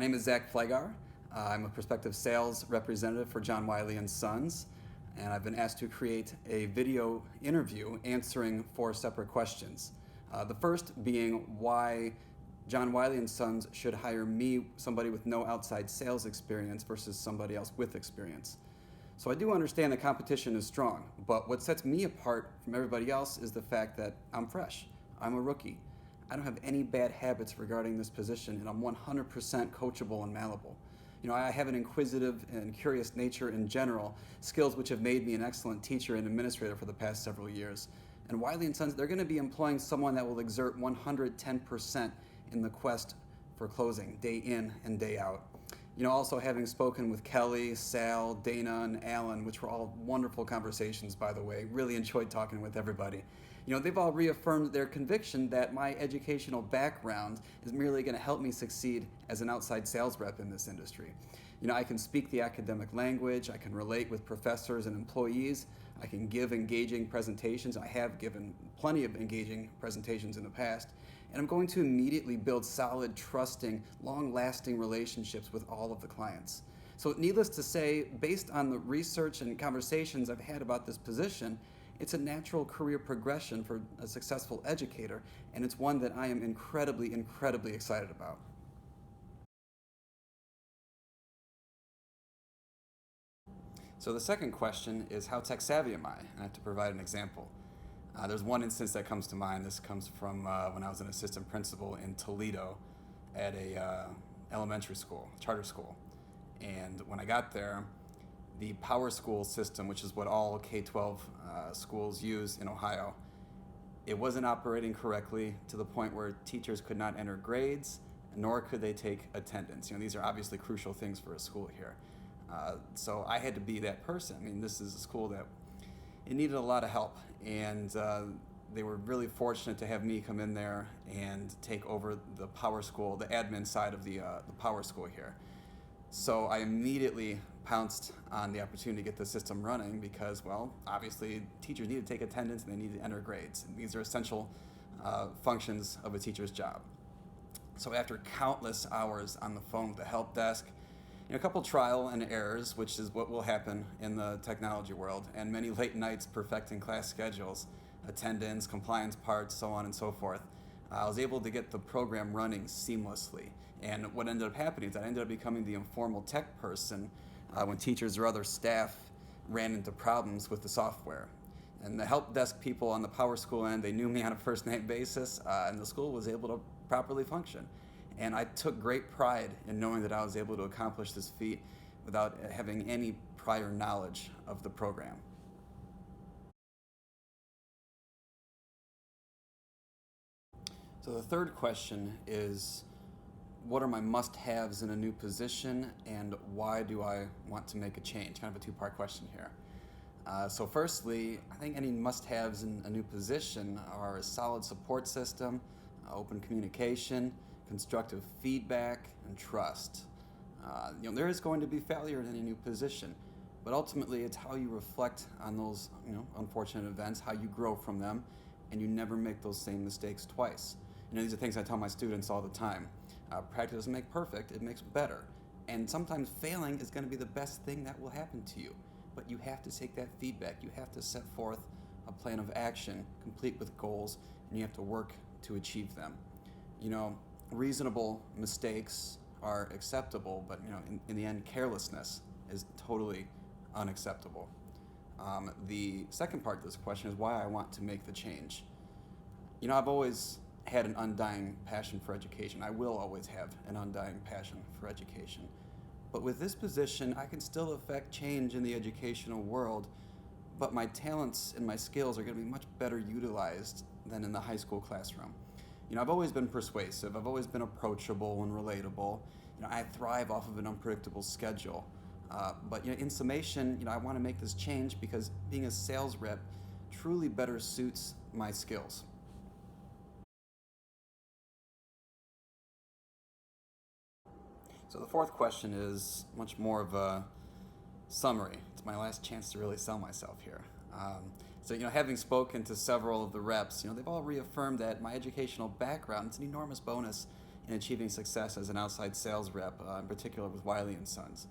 name is Pfleghaar. I'm a prospective sales representative for John Wiley & Sons, and I've been asked to create a video interview answering 4 separate questions. The first being why John Wiley & Sons should hire me, somebody with no outside sales experience, versus somebody else with experience. So I do understand the competition is strong, but what sets me apart from everybody else is the fact that I'm fresh. I'm a rookie. I don't have any bad habits regarding this position, and I'm 100% coachable and malleable. I have an inquisitive and curious nature in general, skills which have made me an excellent teacher and administrator for the past several years. And Wiley & Sons, they're going to be employing someone that will exert 110% in the quest for closing, day in and day out. Also having spoken with Kelly, Sal, Dana, and Alan, which were all wonderful conversations, by the way. Really enjoyed talking with everybody. They've all reaffirmed their conviction that my educational background is merely going to help me succeed as an outside sales rep in this industry. I can speak the academic language, I can relate with professors and employees, I can give engaging presentations. I have given plenty of engaging presentations in the past, and I'm going to immediately build solid, trusting, long-lasting relationships with all of the clients. So needless to say, based on the research and conversations I've had about this position, it's a natural career progression for a successful educator, and it's one that I am incredibly, incredibly excited about. So the second question is, how tech savvy am I? And I have to provide an example. There's one instance that comes to mind. This comes from when I was an assistant principal in Toledo at a elementary school, charter school. And when I got there, the Power School system, which is what all K-12 schools use in Ohio, it wasn't operating correctly to the point where teachers could not enter grades, nor could they take attendance. These are obviously crucial things for a school here. So I had to be that person. This is a school that it needed a lot of help, and they were really fortunate to have me come in there and take over the Power School, the admin side of the Power School here. So I immediately pounced on the opportunity to get the system running because, well, obviously teachers need to take attendance and they need to enter grades. And these are essential functions of a teacher's job. So after countless hours on the phone with the help desk, a couple trial and errors, which is what will happen in the technology world, and many late nights perfecting class schedules, attendance, compliance parts, so on and so forth, I was able to get the program running seamlessly. And what ended up happening is I ended up becoming the informal tech person when teachers or other staff ran into problems with the software. And the help desk people on the Power School end, they knew me on a first-name basis, and the school was able to properly function. And I took great pride in knowing that I was able to accomplish this feat without having any prior knowledge of the program. So the third question is, what are my must-haves in a new position, and why do I want to make a change? Kind of a 2-part question here. So firstly, I think any must-haves in a new position are a solid support system, open communication, constructive feedback, and trust. There is going to be failure in any new position, but ultimately it's how you reflect on those unfortunate events, how you grow from them, and you never make those same mistakes twice. These are things I tell my students all the time. Practice doesn't make perfect, it makes better. And sometimes failing is going to be the best thing that will happen to you. But you have to take that feedback, you have to set forth a plan of action, complete with goals, and you have to work to achieve them. Reasonable mistakes are acceptable, but in the end, carelessness is totally unacceptable. The second part of this question is why I want to make the change. I've always had an undying passion for education. I will always have an undying passion for education. But with this position, I can still affect change in the educational world, but my talents and my skills are going to be much better utilized than in the high school classroom. I've always been persuasive, I've always been approachable and relatable. I thrive off of an unpredictable schedule. But in summation, I want to make this change because being a sales rep truly better suits my skills. So the fourth question is much more of a summary. It's my last chance to really sell myself here. So having spoken to several of the reps, they've all reaffirmed that my educational background is an enormous bonus in achieving success as an outside sales rep, in particular with Wiley and Sons.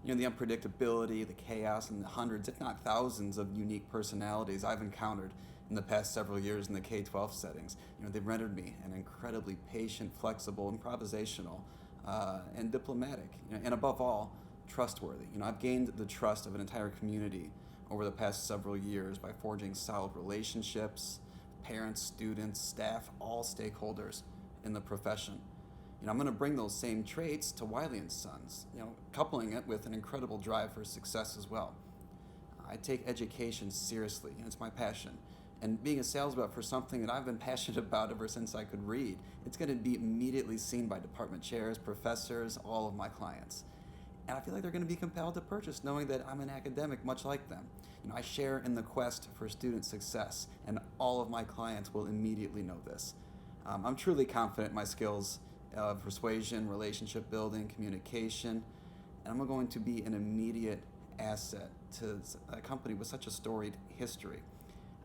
You know, the unpredictability, the chaos, and the hundreds, if not thousands, of unique personalities I've encountered in the past several years in the K-12 settings. You know, they've rendered me an incredibly patient, flexible, improvisational, and diplomatic, you know, and above all, trustworthy. You know, I've gained the trust of an entire community over the past several years by forging solid relationships, parents, students, staff, all stakeholders in the profession. You know, I'm going to bring those same traits to Wiley and Sons, you know, coupling it with an incredible drive for success as well. I take education seriously, and it's my passion. And being a sales rep for something that I've been passionate about ever since I could read, it's going to be immediately seen by department chairs, professors, all of my clients. And I feel like they're going to be compelled to purchase knowing that I'm an academic much like them. You know, I share in the quest for student success, and all of my clients will immediately know this. I'm truly confident in my skills of persuasion, relationship building, communication, and I'm going to be an immediate asset to a company with such a storied history.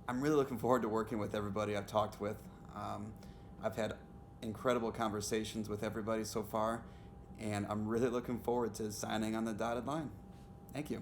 I'm really looking forward to working with everybody I've talked with. I've had incredible conversations with everybody so far, and I'm really looking forward to signing on the dotted line. Thank you.